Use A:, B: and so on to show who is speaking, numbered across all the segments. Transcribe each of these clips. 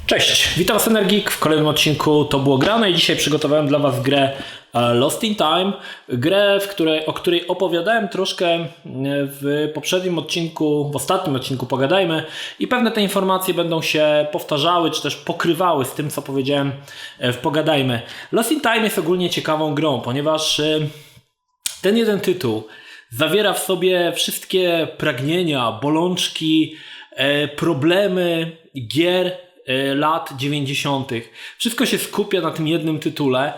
A: Cześć, witam Was Energik w kolejnym odcinku To Było Grane i dzisiaj przygotowałem dla Was grę Lost in Time. Grę, o której opowiadałem troszkę w poprzednim odcinku, w ostatnim odcinku Pogadajmy i pewne te informacje będą się powtarzały czy też pokrywały z tym, co powiedziałem w Pogadajmy. Lost in Time jest ogólnie ciekawą grą, ponieważ ten jeden tytuł zawiera w sobie wszystkie pragnienia, bolączki, problemy gier lat 90. Wszystko się skupia na tym jednym tytule.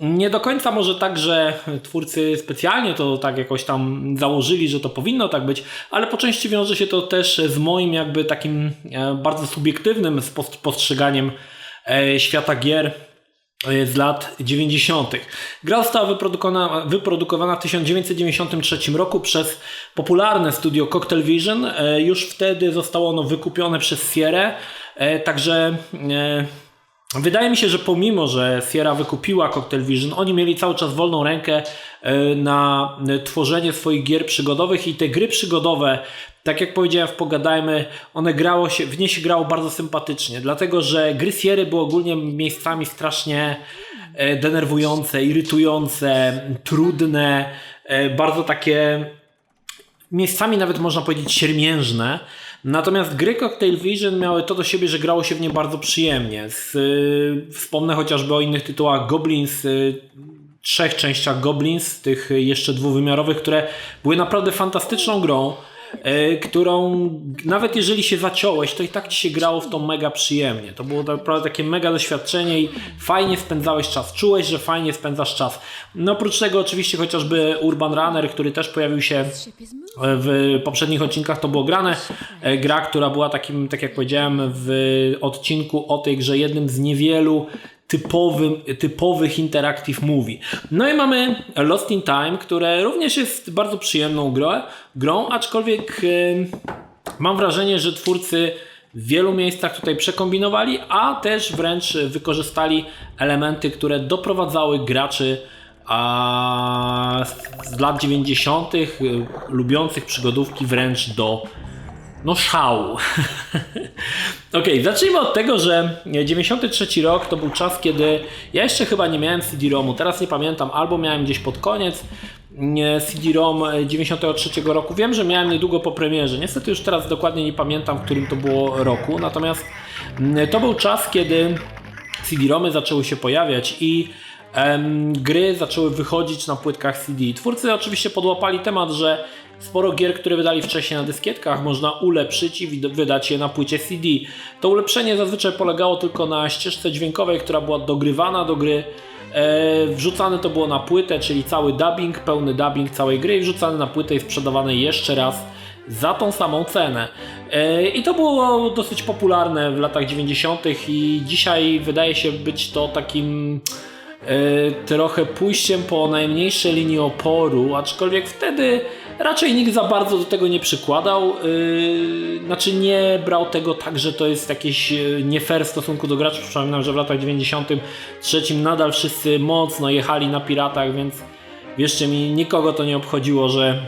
A: Nie do końca może tak, że twórcy specjalnie to tak jakoś tam założyli, że to powinno tak być, ale po części wiąże się to też z moim jakby takim bardzo subiektywnym postrzeganiem świata gier z lat 90. Gra została wyprodukowana w 1993 roku przez popularne studio Cocktail Vision. Już wtedy zostało ono wykupione przez Sierra, także wydaje mi się, że pomimo, że Sierra wykupiła Cocktail Vision, oni mieli cały czas wolną rękę na tworzenie swoich gier przygodowych i te gry przygodowe, tak jak powiedziałem w Pogadajmy, w nie się grało bardzo sympatycznie, dlatego że gry Sierry były ogólnie miejscami strasznie denerwujące, irytujące, trudne, bardzo takie miejscami nawet można powiedzieć siermiężne. Natomiast gry Cocktail Vision miały to do siebie, że grało się w nie bardzo przyjemnie. Wspomnę chociażby o innych tytułach Goblins, 3 częściach Goblins, tych jeszcze dwuwymiarowych, które były naprawdę fantastyczną grą, którą nawet jeżeli się zaciąłeś, to i tak ci się grało w to mega przyjemnie. To było naprawdę takie mega doświadczenie i fajnie spędzałeś czas. Czułeś, że fajnie spędzasz czas. No oprócz tego oczywiście chociażby Urban Runner, który też pojawił się w poprzednich odcinkach To Było Grane. Gra, która była takim, tak jak powiedziałem w odcinku o tej grze, jednym z niewielu typowych interactive movie. No i mamy Lost in Time, które również jest bardzo przyjemną grą, aczkolwiek mam wrażenie, że twórcy w wielu miejscach tutaj przekombinowali, a też wręcz wykorzystali elementy, które doprowadzały graczy z lat 90. lubiących przygodówki wręcz do szału. Okej, zacznijmy od tego, że 93 rok to był czas, kiedy ja jeszcze chyba nie miałem CD-ROMu, teraz nie pamiętam, albo miałem gdzieś pod koniec CD-ROM 93 roku. Wiem, że miałem niedługo po premierze. Niestety już teraz dokładnie nie pamiętam, w którym to było roku, natomiast to był czas, kiedy CD-ROmy zaczęły się pojawiać i gry zaczęły wychodzić na płytkach CD. Twórcy oczywiście podłapali temat, że sporo gier, które wydali wcześniej na dyskietkach, można ulepszyć i wydać je na płycie CD. To ulepszenie zazwyczaj polegało tylko na ścieżce dźwiękowej, która była dogrywana do gry. Wrzucane to było na płytę, czyli cały dubbing, pełny dubbing całej gry i wrzucane na płytę i sprzedawane jeszcze raz za tą samą cenę. I to było dosyć popularne w latach 90. i dzisiaj wydaje się być to takim trochę pójściem po najmniejszej linii oporu, aczkolwiek wtedy raczej nikt za bardzo do tego nie przykładał, znaczy nie brał tego tak, że to jest jakieś nie fair w stosunku do graczy. Przypominam, że w latach 93 nadal wszyscy mocno jechali na piratach, więc wierzcie mi, nikogo to nie obchodziło, że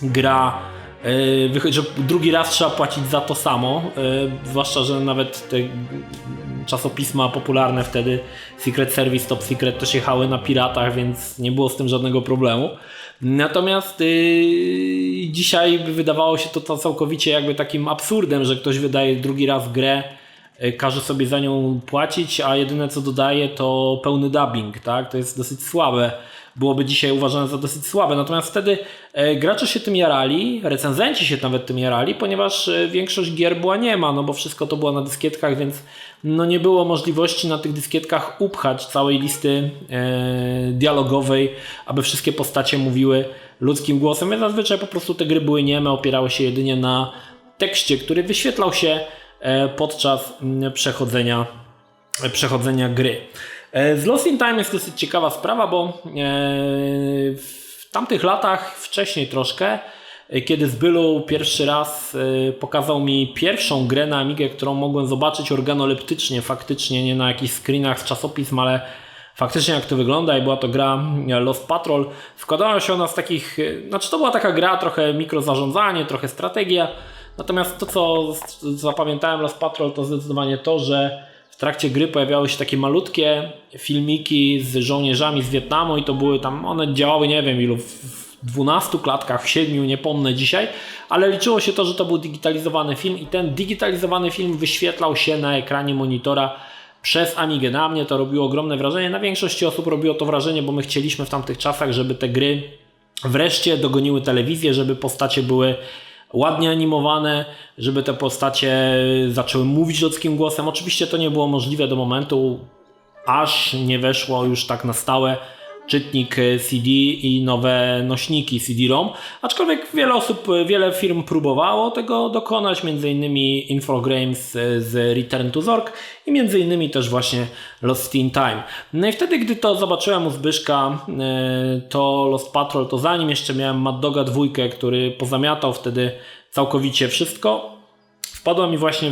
A: gra że drugi raz trzeba płacić za to samo, zwłaszcza, że nawet te czasopisma popularne wtedy, Secret Service, Top Secret, też jechały na piratach, więc nie było z tym żadnego problemu. Natomiast dzisiaj wydawało się to całkowicie jakby takim absurdem, że ktoś wydaje drugi raz grę, każe sobie za nią płacić, a jedyne co dodaje to pełny dubbing, tak? To jest dosyć słabe. Byłoby dzisiaj uważane za dosyć słabe. Natomiast wtedy gracze się tym jarali, recenzenci się nawet tym jarali, ponieważ większość gier była niema, no bo wszystko to było na dyskietkach, więc nie było możliwości na tych dyskietkach upchać całej listy dialogowej, aby wszystkie postacie mówiły ludzkim głosem. Więc zazwyczaj po prostu te gry były nieme, opierały się jedynie na tekście, który wyświetlał się podczas przechodzenia gry. Z Lost in Time jest dosyć ciekawa sprawa, bo w tamtych latach, wcześniej troszkę, kiedy Zbylu pierwszy raz pokazał mi pierwszą grę na Amigę, którą mogłem zobaczyć organoleptycznie, faktycznie, nie na jakichś screenach z czasopism, ale faktycznie jak to wygląda, i była to gra Lost Patrol. Składała się ona z takich, to była taka gra, trochę mikrozarządzanie, trochę strategia. Natomiast to, co zapamiętałem Lost Patrol, to zdecydowanie to, że w trakcie gry pojawiały się takie malutkie filmiki z żołnierzami z Wietnamu i to były tam, one działały nie wiem ilu, w 12 klatkach, w 7, nie pomnę dzisiaj, ale liczyło się to, że to był digitalizowany film i ten digitalizowany film wyświetlał się na ekranie monitora przez Amigę. Na mnie to robiło ogromne wrażenie, na większości osób robiło to wrażenie, bo my chcieliśmy w tamtych czasach, żeby te gry wreszcie dogoniły telewizję, żeby postacie były ładnie animowane, żeby te postacie zaczęły mówić ludzkim głosem. Oczywiście to nie było możliwe do momentu, aż nie weszło już tak na stałe czytnik CD i nowe nośniki CD-ROM, aczkolwiek wiele firm próbowało tego dokonać, m.in. Infogrames z Return to Zork i m.in. też właśnie Lost in Time. No i wtedy, gdy to zobaczyłem u Zbyszka, to Lost Patrol, to zanim jeszcze miałem Mad Doga 2, który pozamiatał wtedy całkowicie wszystko, wpadła mi właśnie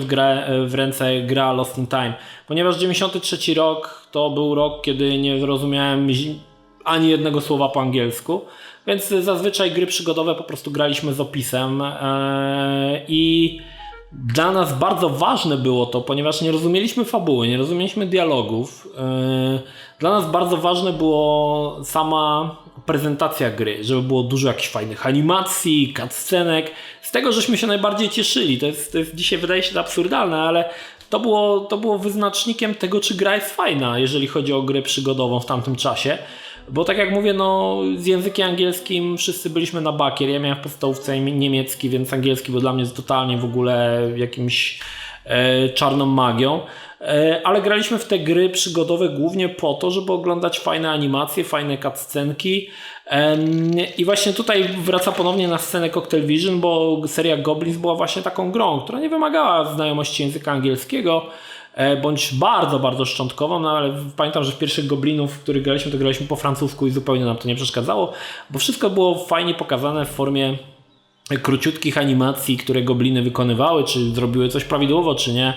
A: w ręce gra Lost in Time, ponieważ 93 rok to był rok, kiedy nie rozumiałem ani jednego słowa po angielsku, więc zazwyczaj gry przygodowe po prostu graliśmy z opisem i dla nas bardzo ważne było to, ponieważ nie rozumieliśmy fabuły, nie rozumieliśmy dialogów. Dla nas bardzo ważne było sama prezentacja gry, żeby było dużo jakichś fajnych animacji, cutscenek. Z tego żeśmy się najbardziej cieszyli. To jest dzisiaj wydaje się to absurdalne, ale to było wyznacznikiem tego, czy gra jest fajna, jeżeli chodzi o grę przygodową w tamtym czasie. Bo tak jak mówię, no z językiem angielskim wszyscy byliśmy na bakier. Ja miałem w podstawówce niemiecki, więc angielski był dla mnie totalnie w ogóle jakimś czarną magią. Ale graliśmy w te gry przygodowe głównie po to, żeby oglądać fajne animacje, fajne cutscenki. I właśnie tutaj wraca ponownie na scenę Cocktail Vision, bo seria Goblins była właśnie taką grą, która nie wymagała znajomości języka angielskiego, bądź bardzo, bardzo szczątkową, no ale pamiętam, że w pierwszych Goblinów, w których graliśmy, to graliśmy po francusku i zupełnie nam to nie przeszkadzało, bo wszystko było fajnie pokazane w formie króciutkich animacji, które Gobliny wykonywały, czy zrobiły coś prawidłowo, czy nie.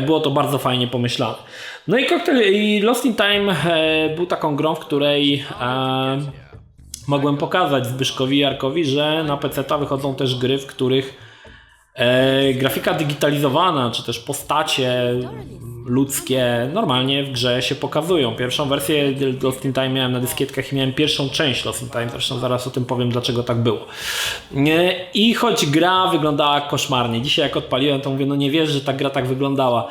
A: Było to bardzo fajnie pomyślane. No i Lost in Time był taką grą, w której mogłem pokazać Zbyszkowi i Jarkowi, że na PC-ta wychodzą też gry, w których grafika digitalizowana, czy też postacie ludzkie normalnie w grze się pokazują. Pierwszą wersję Lost in Time miałem na dyskietkach i miałem pierwszą część Lost in Time, zresztą zaraz o tym powiem, dlaczego tak było. I choć gra wyglądała koszmarnie, dzisiaj jak odpaliłem, to mówię, no nie wiesz, że ta gra tak wyglądała.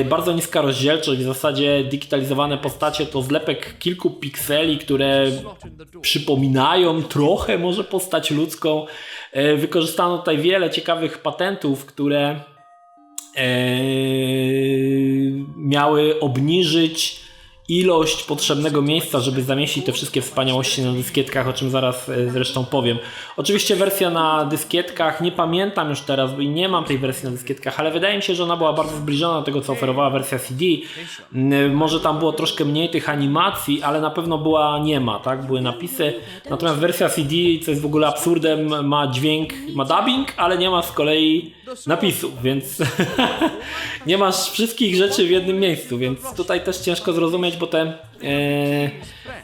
A: Bardzo niska rozdzielczość, w zasadzie digitalizowane postacie to zlepek kilku pikseli, które przypominają trochę może postać ludzką. Wykorzystano tutaj wiele ciekawych patentów, które miały obniżyć ilość potrzebnego miejsca, żeby zamieścić te wszystkie wspaniałości na dyskietkach, o czym zaraz zresztą powiem. Oczywiście wersja na dyskietkach, nie pamiętam już teraz, bo nie mam tej wersji na dyskietkach, ale wydaje mi się, że ona była bardzo zbliżona do tego, co oferowała wersja CD. Może tam było troszkę mniej tych animacji, ale na pewno nie ma, tak? Były napisy. Natomiast wersja CD, co jest w ogóle absurdem, ma dźwięk, ma dubbing, ale nie ma z kolei napisów, więc nie masz wszystkich rzeczy w jednym miejscu, więc tutaj też ciężko zrozumieć, bo te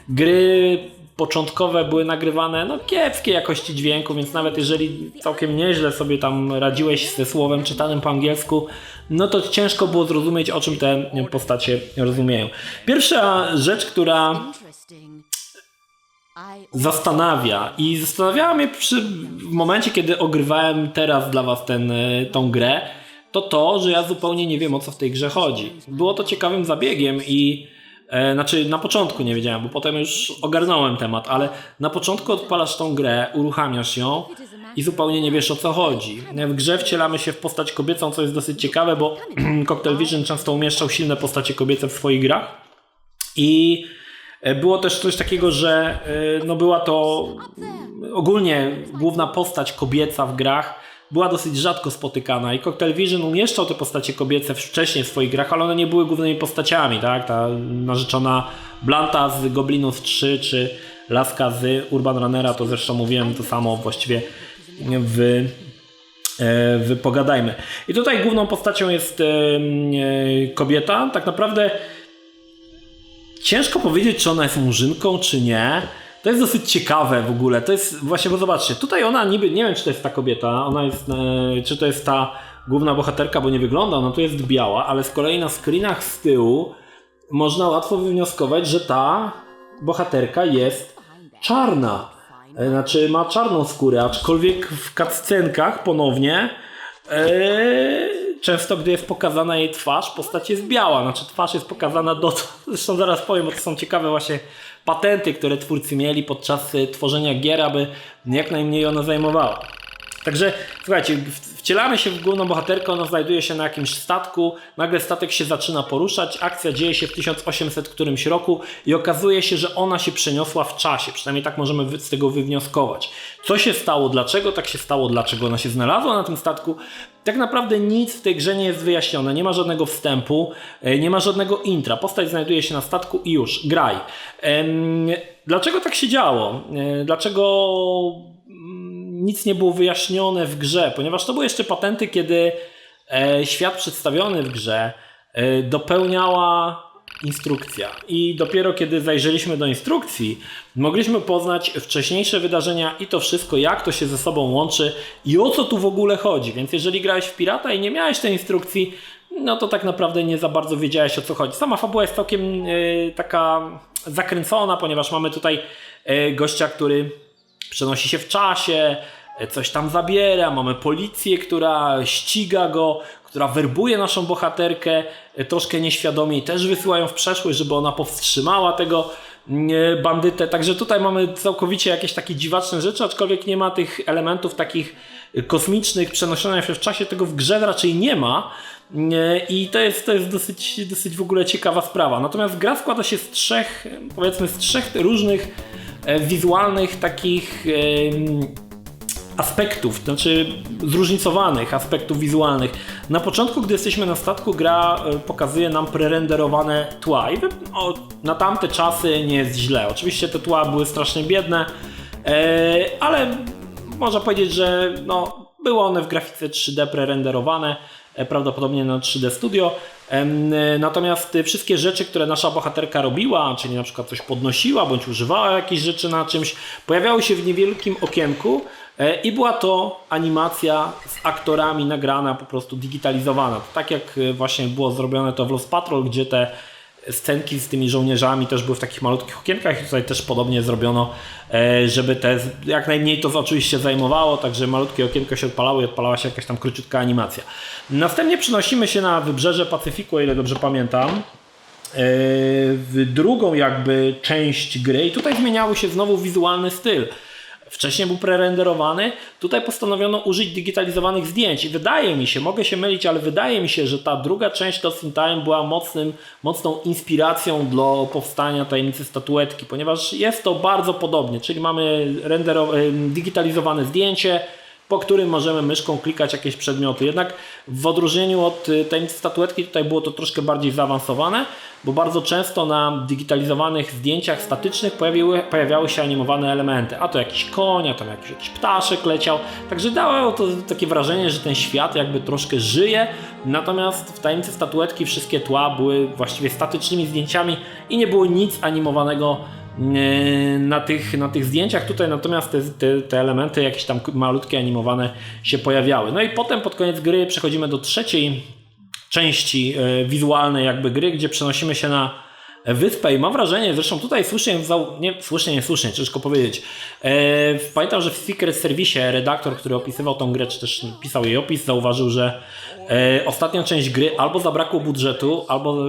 A: gry początkowe były nagrywane kiepskiej jakości dźwięku, więc nawet jeżeli całkiem nieźle sobie tam radziłeś ze słowem czytanym po angielsku, no to ciężko było zrozumieć, o czym te postacie rozumieją. Pierwsza rzecz, która zastanawiała mnie w momencie, kiedy ogrywałem teraz dla was tą grę, to, że ja zupełnie nie wiem, o co w tej grze chodzi. Było to ciekawym zabiegiem i znaczy na początku nie wiedziałem, bo potem już ogarnąłem temat, ale na początku odpalasz tą grę, uruchamiasz ją i zupełnie nie wiesz, o co chodzi. W grze wcielamy się w postać kobiecą, co jest dosyć ciekawe, bo Cocktail Vision często umieszczał silne postacie kobiece w swoich grach i było też coś takiego, że była to ogólnie główna postać kobieca w grach była dosyć rzadko spotykana i Cocktail Vision umieszczał te postacie kobiece wcześniej w swoich grach, ale one nie były głównymi postaciami, tak? Ta narzeczona Blanta z Goblinów 3 czy laska z Urban Runnera, to zresztą mówiłem to samo właściwie w Pogadajmy. I tutaj główną postacią jest kobieta. Tak naprawdę ciężko powiedzieć, czy ona jest murzynką, czy nie. To jest dosyć ciekawe w ogóle. To jest właśnie, bo zobaczcie, tutaj ona niby, nie wiem czy to jest ta kobieta, ona jest, czy to jest ta główna bohaterka, bo nie wygląda, ona tu jest biała, ale z kolei na screenach z tyłu można łatwo wywnioskować, że ta bohaterka jest czarna. Znaczy ma czarną skórę, aczkolwiek w cutscenkach ponownie często gdy jest pokazana jej twarz, postać jest biała, znaczy twarz jest pokazana zresztą zaraz powiem, bo to są ciekawe właśnie patenty, które twórcy mieli podczas tworzenia gier, aby jak najmniej ona zajmowała. Także słuchajcie, wcielamy się w główną bohaterkę, ona znajduje się na jakimś statku, nagle statek się zaczyna poruszać, akcja dzieje się w 1800 którymś roku i okazuje się, że ona się przeniosła w czasie, przynajmniej tak możemy z tego wywnioskować. Co się stało, dlaczego tak się stało, dlaczego ona się znalazła na tym statku? Tak naprawdę nic w tej grze nie jest wyjaśnione, nie ma żadnego wstępu, nie ma żadnego intra, postać znajduje się na statku i już, graj. Dlaczego tak się działo? Dlaczego nic nie było wyjaśnione w grze? Ponieważ to były jeszcze patenty, kiedy świat przedstawiony w grze dopełniała instrukcja i dopiero kiedy zajrzeliśmy do instrukcji, mogliśmy poznać wcześniejsze wydarzenia i to wszystko, jak to się ze sobą łączy i o co tu w ogóle chodzi. Więc jeżeli grałeś w Pirata i nie miałeś tej instrukcji, no to tak naprawdę nie za bardzo wiedziałeś, o co chodzi. Sama fabuła jest całkiem taka zakręcona, ponieważ mamy tutaj gościa, który przenosi się w czasie, coś tam zabiera, mamy policję, która ściga go, która werbuje naszą bohaterkę troszkę nieświadomie i też wysyłają w przeszłość, żeby ona powstrzymała tego bandytę. Także tutaj mamy całkowicie jakieś takie dziwaczne rzeczy, aczkolwiek nie ma tych elementów takich kosmicznych, przenoszenia się w czasie, tego w grze raczej nie ma. I to jest dosyć w ogóle ciekawa sprawa. Natomiast gra składa się z trzech różnych wizualnych takich aspektów, znaczy zróżnicowanych aspektów wizualnych. Na początku, gdy jesteśmy na statku, gra pokazuje nam prerenderowane tła i na tamte czasy nie jest źle. Oczywiście te tła były strasznie biedne, ale można powiedzieć, że no, były one w grafice 3D prerenderowane, prawdopodobnie na 3D Studio. Natomiast wszystkie rzeczy, które nasza bohaterka robiła, czyli na przykład coś podnosiła bądź używała jakichś rzeczy na czymś, pojawiały się w niewielkim okienku i była to animacja z aktorami nagrana, po prostu digitalizowana. Tak jak właśnie było zrobione to w Lost Patrol, gdzie te scenki z tymi żołnierzami też były w takich malutkich okienkach i tutaj też podobnie zrobiono, żeby jak najmniej to oczywiście zajmowało, także malutkie okienko się odpalało i odpalała się jakaś tam króciutka animacja. Następnie przenosimy się na wybrzeże Pacyfiku, o ile dobrze pamiętam, w drugą jakby część gry i tutaj zmieniały się znowu wizualny styl. Wcześniej był prerenderowany, tutaj postanowiono użyć digitalizowanych zdjęć i wydaje mi się, mogę się mylić, ale wydaje mi się, że ta druga część Lost in Time była mocną inspiracją do powstania Tajemnicy Statuetki, ponieważ jest to bardzo podobnie, czyli mamy digitalizowane zdjęcie, po którym możemy myszką klikać jakieś przedmioty. Jednak w odróżnieniu od Tajemnicy Statuetki tutaj było to troszkę bardziej zaawansowane, bo bardzo często na digitalizowanych zdjęciach statycznych pojawiały się animowane elementy. A to jakiś koń, a tam jakiś ptaszek leciał. Także dało to takie wrażenie, że ten świat jakby troszkę żyje. Natomiast w Tajemnicy Statuetki wszystkie tła były właściwie statycznymi zdjęciami i nie było nic animowanego na tych zdjęciach. Tutaj natomiast te elementy jakieś tam malutkie animowane się pojawiały. No i potem pod koniec gry przechodzimy do trzeciej części wizualnej jakby gry, gdzie przenosimy się na wyspę i mam wrażenie, zresztą tutaj słusznie, ciężko powiedzieć. Pamiętam, że w Secret Service redaktor, który opisywał tą grę, czy też pisał jej opis, zauważył, że ostatnia część gry albo zabrakło budżetu, albo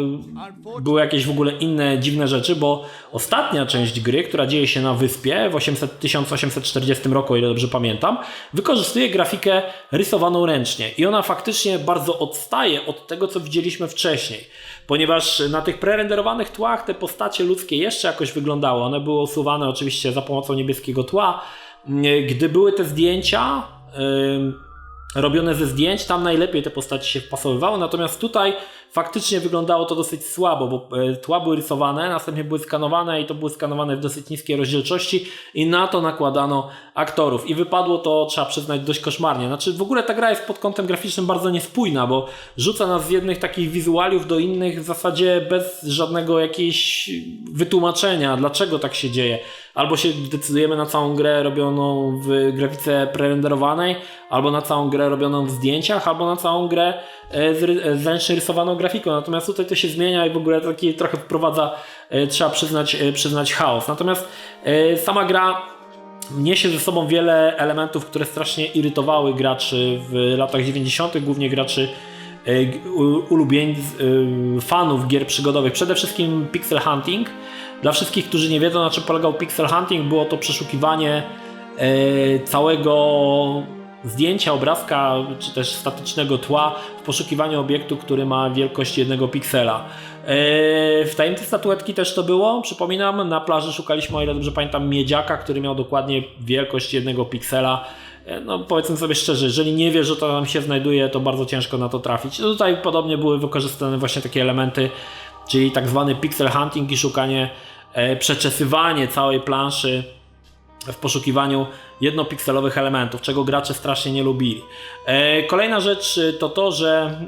A: były jakieś w ogóle inne dziwne rzeczy, bo ostatnia część gry, która dzieje się na wyspie w 1840 roku, o ile dobrze pamiętam, wykorzystuje grafikę rysowaną ręcznie i ona faktycznie bardzo odstaje od tego, co widzieliśmy wcześniej, ponieważ na tych prerenderowanych tłach te postacie ludzkie jeszcze jakoś wyglądały. One były usuwane oczywiście za pomocą niebieskiego tła. Gdy były te zdjęcia robione ze zdjęć, tam najlepiej te postacie się wpasowywały, natomiast tutaj faktycznie wyglądało to dosyć słabo, bo tła były rysowane, następnie były skanowane i to były skanowane w dosyć niskiej rozdzielczości i na to nakładano aktorów i wypadło to, trzeba przyznać, dość koszmarnie. Znaczy w ogóle ta gra jest pod kątem graficznym bardzo niespójna, bo rzuca nas z jednych takich wizualiów do innych w zasadzie bez żadnego jakiegoś wytłumaczenia, dlaczego tak się dzieje. Albo się decydujemy na całą grę robioną w grafice prerenderowanej, albo na całą grę robioną w zdjęciach, albo na całą grę z ręcznie rysowaną grafiką. Natomiast tutaj to się zmienia i w ogóle taki trochę wprowadza, trzeba przyznać chaos. Natomiast sama gra niesie ze sobą wiele elementów, które strasznie irytowały graczy w latach 90., głównie graczy fanów gier przygodowych. Przede wszystkim pixel hunting. Dla wszystkich, którzy nie wiedzą, na czym polegał pixel hunting, było to przeszukiwanie całego zdjęcia, obrazka, czy też statycznego tła w poszukiwaniu obiektu, który ma wielkość 1 piksela. W tajemnicy statuetki też to było. Przypominam, na plaży szukaliśmy, o ile dobrze pamiętam, miedziaka, który miał dokładnie wielkość 1 piksela. No powiedzmy sobie szczerze, jeżeli nie wiesz, że to tam się znajduje, to bardzo ciężko na to trafić. No tutaj podobnie były wykorzystane właśnie takie elementy, czyli tak zwany pixel hunting i szukanie, przeczesywanie całej planszy w poszukiwaniu jednopikselowych elementów, czego gracze strasznie nie lubili. Kolejna rzecz to to, że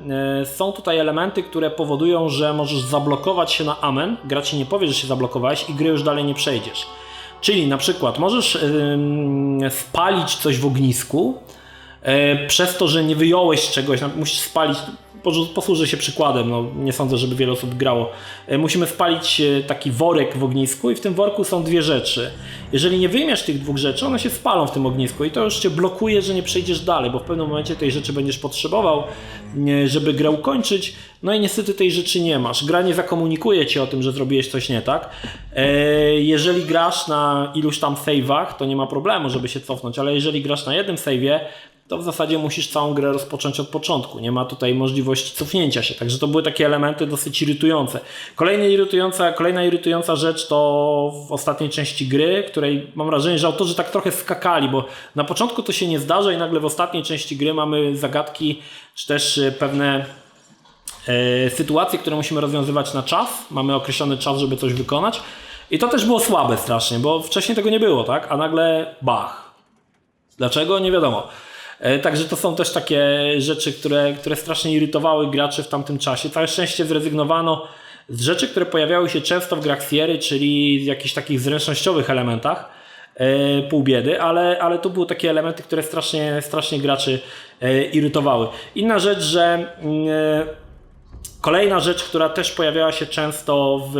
A: są tutaj elementy, które powodują, że możesz zablokować się na amen, gra ci nie powie, że się zablokowałeś i gry już dalej nie przejdziesz. Czyli na przykład możesz spalić coś w ognisku, przez to, że nie wyjąłeś czegoś, musisz spalić. Posłużę się przykładem, no nie sądzę, żeby wiele osób grało. Musimy spalić taki worek w ognisku i w tym worku są 2 rzeczy. Jeżeli nie wyjmiesz tych 2 rzeczy, one się spalą w tym ognisku i to już cię blokuje, że nie przejdziesz dalej, bo w pewnym momencie tej rzeczy będziesz potrzebował, żeby grę ukończyć. No i niestety tej rzeczy nie masz. Gra nie zakomunikuje ci o tym, że zrobiłeś coś nie tak. Jeżeli grasz na iluś tam save'ach, to nie ma problemu, żeby się cofnąć, ale jeżeli grasz na jednym save'ie, to w zasadzie musisz całą grę rozpocząć od początku. Nie ma tutaj możliwości cofnięcia się. Także to były takie elementy dosyć irytujące. Kolejna irytująca rzecz to w ostatniej części gry, której mam wrażenie, że autorzy tak trochę skakali, bo na początku to się nie zdarza i nagle w ostatniej części gry mamy zagadki, czy też pewne sytuacje, które musimy rozwiązywać na czas. Mamy określony czas, żeby coś wykonać. I to też było słabe strasznie, bo wcześniej tego nie było, tak? A nagle bach. Dlaczego? Nie wiadomo. Także to są też takie rzeczy, które strasznie irytowały graczy w tamtym czasie. Całe szczęście zrezygnowano z rzeczy, które pojawiały się często w grach Sierry, czyli w jakichś takich zręcznościowych elementach, pół biedy, ale to były takie elementy, które strasznie graczy irytowały. Inna rzecz, że kolejna rzecz, która też pojawiała się często w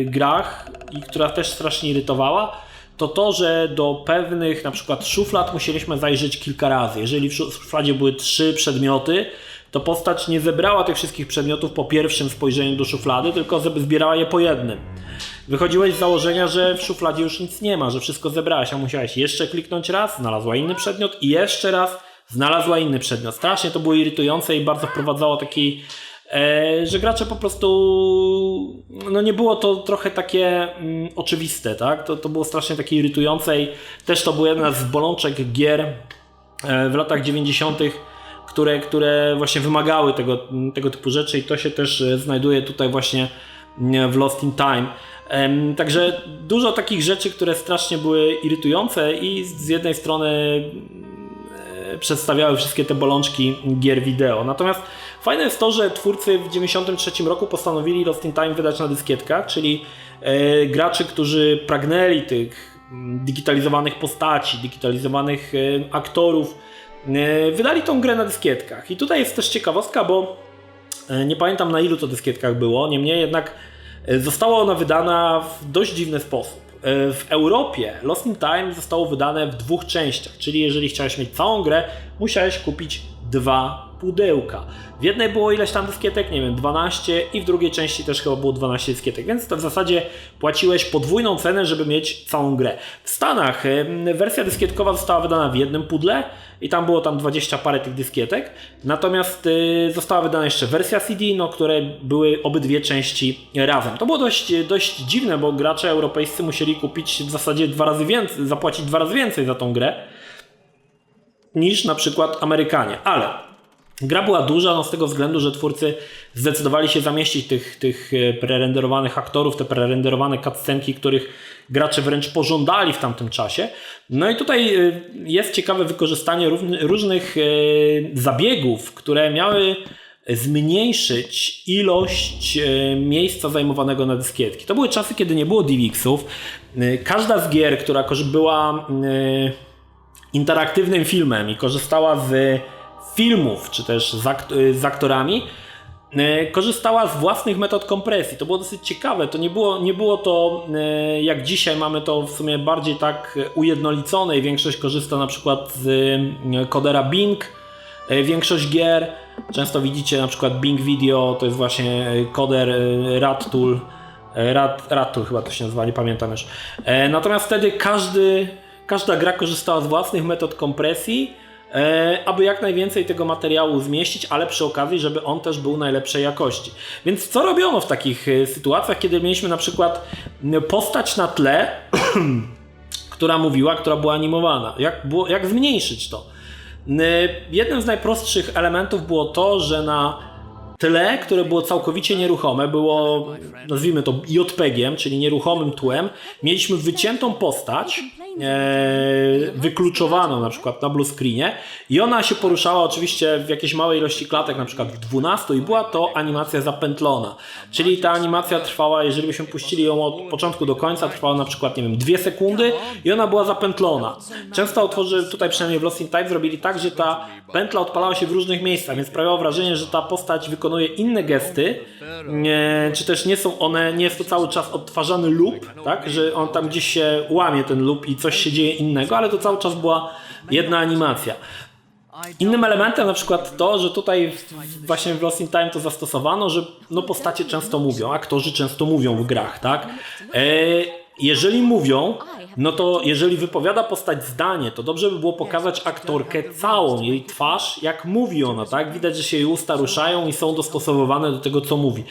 A: grach i która też strasznie irytowała, to to, że do pewnych na przykład szuflad musieliśmy zajrzeć kilka razy. Jeżeli w szufladzie były 3 przedmioty, to postać nie zebrała tych wszystkich przedmiotów po pierwszym spojrzeniu do szuflady, tylko zbierała je po jednym. Wychodziłeś z założenia, że w szufladzie już nic nie ma, że wszystko zebrałeś, a musiałeś jeszcze kliknąć raz, znalazła inny przedmiot i jeszcze raz znalazła inny przedmiot. Strasznie to było irytujące i bardzo wprowadzało taki, że gracze po prostu, no nie było to trochę takie oczywiste, tak? To było strasznie takie irytujące i też to była jedna z bolączek gier w latach 90., które właśnie wymagały tego typu rzeczy i to się też znajduje tutaj właśnie w Lost in Time. Także dużo takich rzeczy, które strasznie były irytujące i z jednej strony przedstawiały wszystkie te bolączki gier wideo. Natomiast fajne jest to, że twórcy w 1993 roku postanowili Lost in Time wydać na dyskietkach, czyli gracze, którzy pragnęli tych digitalizowanych postaci, digitalizowanych aktorów, wydali tą grę na dyskietkach. I tutaj jest też ciekawostka, bo nie pamiętam na ilu to dyskietkach było, niemniej jednak została ona wydana w dość dziwny sposób. W Europie Lost in Time zostało wydane w 2 częściach, czyli jeżeli chciałeś mieć całą grę, musiałeś kupić 2 pudełka. W jednej było ileś tam dyskietek, nie wiem, 12 i w drugiej części też chyba było 12 dyskietek, więc to w zasadzie płaciłeś podwójną cenę, żeby mieć całą grę. W Stanach wersja dyskietkowa została wydana w jednym pudle i tam było 20 parę tych dyskietek, natomiast została wydana jeszcze wersja CD, które były obydwie części razem. To było dość dziwne, bo gracze europejscy musieli kupić w zasadzie 2 razy więcej, zapłacić 2 razy więcej za tą grę niż na przykład Amerykanie, ale Gra była duża, no z tego względu, że twórcy zdecydowali się zamieścić tych prerenderowanych aktorów, te prerenderowane cutscenki, których gracze wręcz pożądali w tamtym czasie. No i tutaj jest ciekawe wykorzystanie różnych zabiegów, które miały zmniejszyć ilość miejsca zajmowanego na dyskietki. To były czasy, kiedy nie było DivXów. Każda z gier, która była interaktywnym filmem i korzystała z filmów, czy też z aktorami, korzystała z własnych metod kompresji. To było dosyć ciekawe. To nie było to jak dzisiaj mamy to w sumie bardziej tak ujednolicone i większość korzysta na przykład z kodera Bing. Większość gier, często widzicie na przykład Bing Video, to jest właśnie koder RadTool. RadTool chyba to się nazywa, nie pamiętam już. Natomiast wtedy każda gra korzystała z własnych metod kompresji, aby jak najwięcej tego materiału zmieścić, ale przy okazji, żeby on też był najlepszej jakości. Więc co robiono w takich sytuacjach, kiedy mieliśmy na przykład postać na tle, która była animowana? Jak zmniejszyć to? Jednym z najprostszych elementów było to, że na tle, które było całkowicie nieruchome, było, nazwijmy to JPG-iem, czyli nieruchomym tłem, mieliśmy wyciętą postać, wykluczowaną na przykład na blue screenie i ona się poruszała oczywiście w jakiejś małej ilości klatek, na przykład w 12 i była to animacja zapętlona, czyli ta animacja trwała, jeżeli byśmy puścili ją od początku do końca, trwała na przykład, nie wiem, 2 sekundy i ona była zapętlona. Często autorzy tutaj przynajmniej w Lost in Time zrobili tak, że ta pętla odpalała się w różnych miejscach, więc sprawiało wrażenie, że ta postać wykonuje inne gesty, czy też nie jest to cały czas odtwarzany loop, tak, że on tam gdzieś się łamie ten loop i coś się dzieje innego, ale to cały czas była jedna animacja. Innym elementem na przykład to, że tutaj właśnie w Lost in Time to zastosowano, że postacie często mówią, aktorzy często mówią w grach, tak? Jeżeli mówią, no to jeżeli wypowiada postać zdanie, to dobrze by było pokazać aktorkę całą, jej twarz, jak mówi ona, tak? Widać, że się jej usta ruszają i są dostosowywane do tego, co mówi.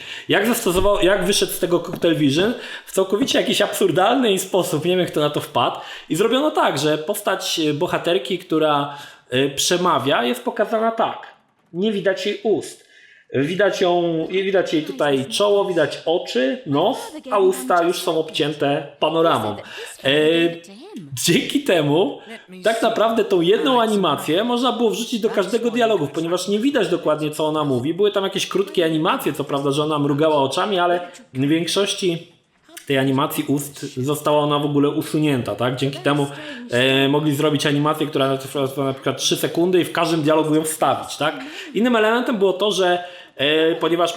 A: Jak wyszedł z tego Cocktail Vision? W całkowicie jakiś absurdalny sposób, nie wiem kto na to wpadł. I zrobiono tak, że postać bohaterki, która przemawia, jest pokazana tak. Nie widać jej ust. Widać jej tutaj czoło, widać oczy, nos, a usta już są obcięte panoramą. Dzięki temu tak naprawdę tą jedną animację można było wrzucić do każdego dialogu, ponieważ nie widać dokładnie co ona mówi. Były tam jakieś krótkie animacje, co prawda, że ona mrugała oczami, ale w większości tej animacji ust została ona w ogóle usunięta, tak? Dzięki temu mogli zrobić animację, która trwała na przykład 3 sekundy i w każdym dialogu ją wstawić, tak? Innym elementem było to, że ponieważ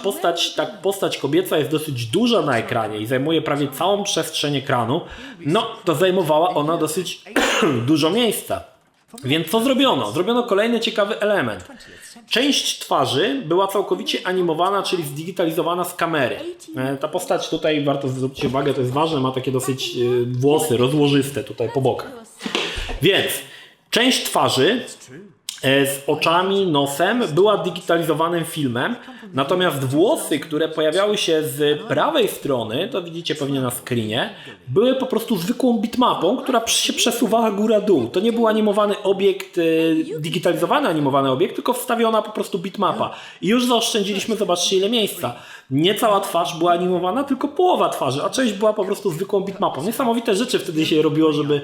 A: postać kobieca jest dosyć duża na ekranie i zajmuje prawie całą przestrzeń ekranu, no to zajmowała ona dosyć dużo miejsca. Więc co zrobiono? Zrobiono kolejny ciekawy element. Część twarzy była całkowicie animowana, czyli zdigitalizowana z kamery. Ta postać tutaj, warto zwrócić uwagę, to jest ważne, ma takie dosyć włosy rozłożyste tutaj po bokach. Więc część twarzy z oczami, nosem była digitalizowanym filmem, natomiast włosy, które pojawiały się z prawej strony, to widzicie pewnie na screenie, były po prostu zwykłą bitmapą, która się przesuwała góra-dół. To nie był animowany obiekt, digitalizowany animowany obiekt, tylko wstawiona po prostu bitmapa. I już zaoszczędziliśmy, zobaczcie ile miejsca. Nie cała twarz była animowana, tylko połowa twarzy, a część była po prostu zwykłą bitmapą. Niesamowite rzeczy wtedy się robiło, żeby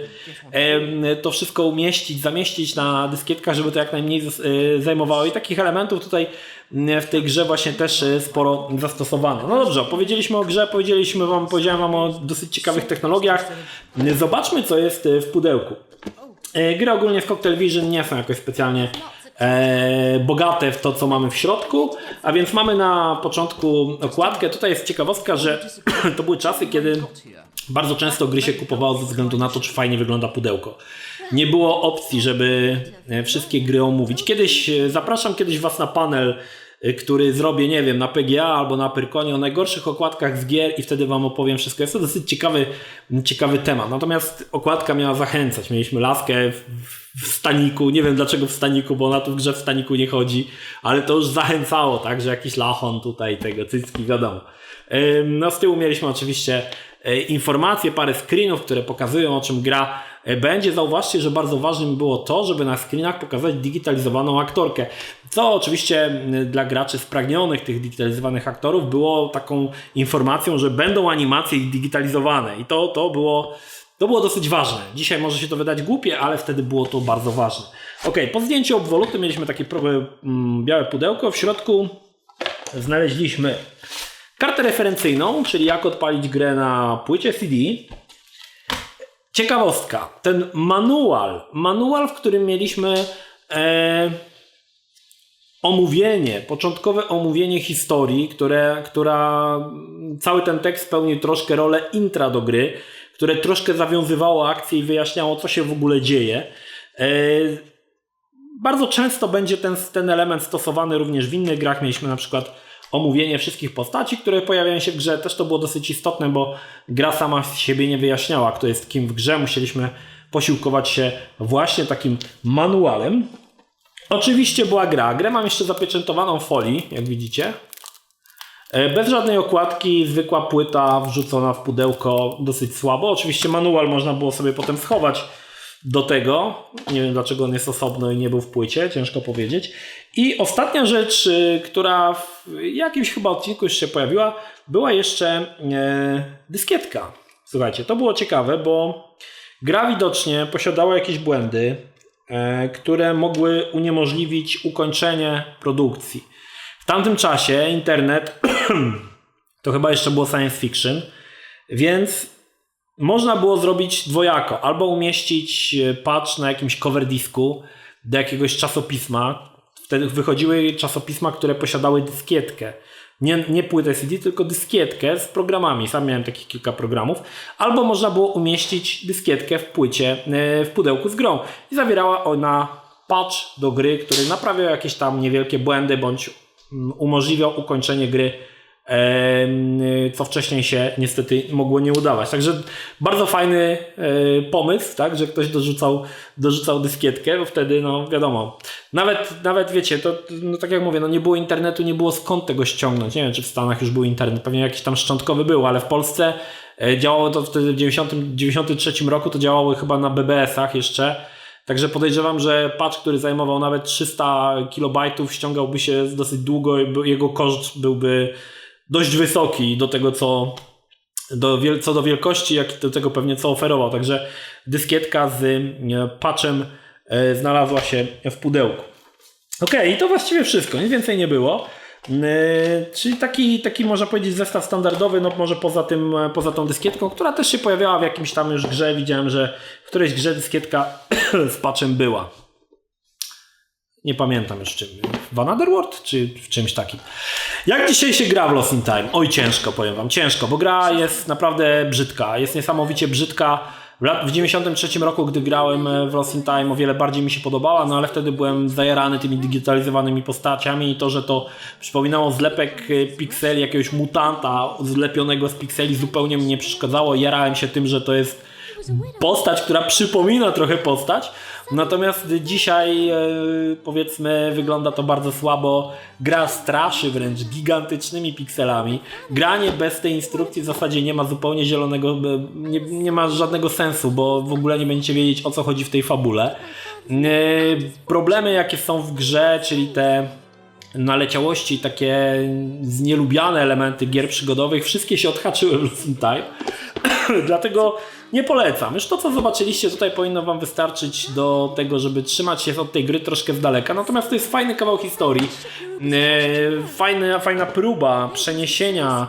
A: to wszystko umieścić, zamieścić na dyskietkach, żeby to jak najmniej zajmowało. I takich elementów tutaj w tej grze właśnie też sporo zastosowano. No dobrze, powiedzieliśmy o grze, powiedziałem wam o dosyć ciekawych technologiach. Zobaczmy, co jest w pudełku. Gry ogólnie w Cocktail Vision nie są jakoś specjalnie bogate w to, co mamy w środku, a więc mamy na początku okładkę. Tutaj jest ciekawostka, że to były czasy, kiedy bardzo często gry się kupowało ze względu na to, czy fajnie wygląda pudełko. Nie było opcji, żeby wszystkie gry omówić. Zapraszam kiedyś was na panel, który zrobię, nie wiem, na PGA albo na Pyrkonie o najgorszych okładkach z gier i wtedy wam opowiem wszystko. Jest to dosyć ciekawy temat. Natomiast okładka miała zachęcać. Mieliśmy laskę w staniku. Nie wiem dlaczego w staniku, bo ona tu w grze w staniku nie chodzi, ale to już zachęcało, tak, że jakiś lachon tutaj, tego cycki, wiadomo. No z tyłu mieliśmy oczywiście informacje, parę screenów, które pokazują, o czym gra będzie. Zauważcie, że bardzo ważnym było to, żeby na screenach pokazać digitalizowaną aktorkę, co oczywiście dla graczy spragnionych tych digitalizowanych aktorów było taką informacją, że będą animacje digitalizowane i to było dosyć ważne. Dzisiaj może się to wydać głupie, ale wtedy było to bardzo ważne. Ok, po zdjęciu obwoluty mieliśmy takie białe pudełko. W środku znaleźliśmy kartę referencyjną, czyli jak odpalić grę na płycie CD. Ciekawostka, ten manual, w którym mieliśmy początkowe omówienie historii, która cały ten tekst pełnił troszkę rolę intra do gry, które troszkę zawiązywało akcję i wyjaśniało, co się w ogóle dzieje. Bardzo często będzie ten element stosowany również w innych grach. Mieliśmy na przykład omówienie wszystkich postaci, które pojawiają się w grze. Też to było dosyć istotne, bo gra sama z siebie nie wyjaśniała, kto jest kim w grze. Musieliśmy posiłkować się właśnie takim manualem. Oczywiście była gra. Grę mam jeszcze zapieczętowaną w folii, jak widzicie. Bez żadnej okładki, zwykła płyta wrzucona w pudełko, dosyć słabo. Oczywiście manual można było sobie potem schować do tego. Nie wiem, dlaczego on jest osobno i nie był w płycie, ciężko powiedzieć. I ostatnia rzecz, która w jakimś chyba odcinku już się pojawiła, była jeszcze dyskietka. Słuchajcie, to było ciekawe, bo gra widocznie posiadała jakieś błędy, które mogły uniemożliwić ukończenie produkcji. W tamtym czasie internet to chyba jeszcze było science fiction, więc można było zrobić dwojako. Albo umieścić patch na jakimś cover disku do jakiegoś czasopisma. Wtedy wychodziły czasopisma, które posiadały dyskietkę. Nie płytę CD, tylko dyskietkę z programami. Sam miałem takich kilka programów. Albo można było umieścić dyskietkę w pudełku z grą. I zawierała ona patch do gry, który naprawiał jakieś tam niewielkie błędy, bądź umożliwiał ukończenie gry, co wcześniej się niestety mogło nie udawać. Także bardzo fajny pomysł, tak, że ktoś dorzucał dyskietkę, bo wtedy, no wiadomo, nawet wiecie, to no, tak jak mówię, no nie było internetu, nie było skąd tego ściągnąć. Nie wiem, czy w Stanach już był internet, pewnie jakiś tam szczątkowy był, ale w Polsce działało to wtedy w 1993 roku, to działało chyba na BBS-ach jeszcze. Także podejrzewam, że patch, który zajmował nawet 300 KB, ściągałby się dosyć długo i jego koszt byłby dość wysoki do tego, co do wielkości, jak i do tego pewnie co oferował. Także dyskietka z patchem znalazła się w pudełku. Ok, i to właściwie wszystko, nic więcej nie było. Czyli taki można powiedzieć zestaw standardowy, no może poza tą dyskietką, która też się pojawiała w jakimś tam już grze. Widziałem, że w którejś grze dyskietka z patchem była. Nie pamiętam już czym. W Another World czy w czymś takim. Jak dzisiaj się gra w Lost in Time? Oj, ciężko, powiem wam, ciężko, bo gra jest naprawdę brzydka. Jest niesamowicie brzydka. W 93 roku, gdy grałem w Lost in Time, o wiele bardziej mi się podobała, no ale wtedy byłem zajarany tymi digitalizowanymi postaciami i to, że to przypominało zlepek pikseli jakiegoś mutanta zlepionego z pikseli, zupełnie mi nie przeszkadzało. Jarałem się tym, że to jest postać, która przypomina trochę postać. Natomiast dzisiaj, powiedzmy, wygląda to bardzo słabo. Gra straszy wręcz gigantycznymi pikselami. Granie bez tej instrukcji w zasadzie nie ma zupełnie zielonego, nie ma żadnego sensu, bo w ogóle nie będziecie wiedzieć, o co chodzi w tej fabule. Problemy, jakie są w grze, czyli te naleciałości, takie znielubiane elementy gier przygodowych, wszystkie się odhaczyły w Lost in Time. Dlatego nie polecam. Już to, co zobaczyliście tutaj, powinno wam wystarczyć do tego, żeby trzymać się od tej gry troszkę z daleka. Natomiast to jest fajny kawał historii. Fajna próba przeniesienia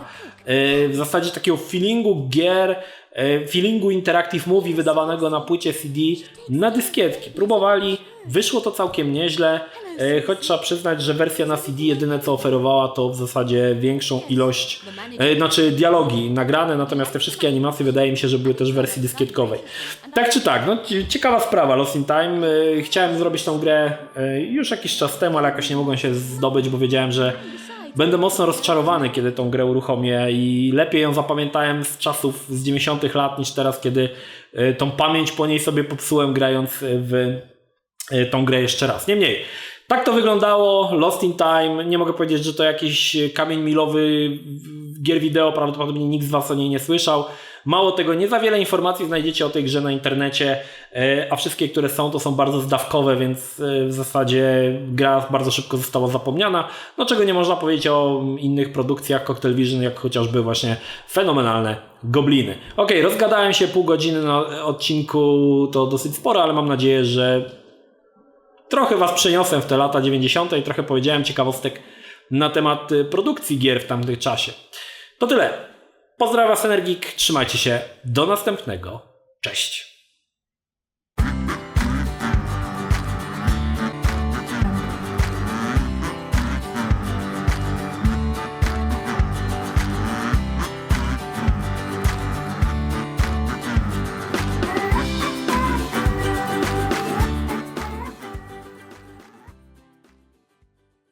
A: w zasadzie takiego feelingu gier, feelingu Interactive Movie wydawanego na płycie CD na dyskietki. Próbowali, wyszło to całkiem nieźle, choć trzeba przyznać, że wersja na CD jedyne co oferowała to w zasadzie większą ilość, dialogi nagrane, natomiast te wszystkie animacje wydaje mi się, że były też w wersji dyskietkowej. Tak czy tak, no ciekawa sprawa Lost in Time. Chciałem zrobić tą grę już jakiś czas temu, ale jakoś nie mogłem się zdobyć, bo wiedziałem, że będę mocno rozczarowany, kiedy tą grę uruchomię i lepiej ją zapamiętałem z czasów z 90 lat niż teraz, kiedy tą pamięć po niej sobie popsułem, grając w tą grę jeszcze raz. Niemniej, tak to wyglądało, Lost in Time. Nie mogę powiedzieć, że to jakiś kamień milowy gier wideo, prawdopodobnie nikt z was o niej nie słyszał. Mało tego, nie za wiele informacji znajdziecie o tej grze na internecie, a wszystkie, które są, to są bardzo zdawkowe, więc w zasadzie gra bardzo szybko została zapomniana. No czego nie można powiedzieć o innych produkcjach Cocktail Vision, jak chociażby właśnie fenomenalne Gobliny. Okej, rozgadałem się pół godziny na odcinku, to dosyć sporo, ale mam nadzieję, że trochę was przeniosłem w te lata 90. i trochę powiedziałem ciekawostek na temat produkcji gier w tamtym czasie. To tyle. Pozdrawiam was, Energik. Trzymajcie się. Do następnego. Cześć.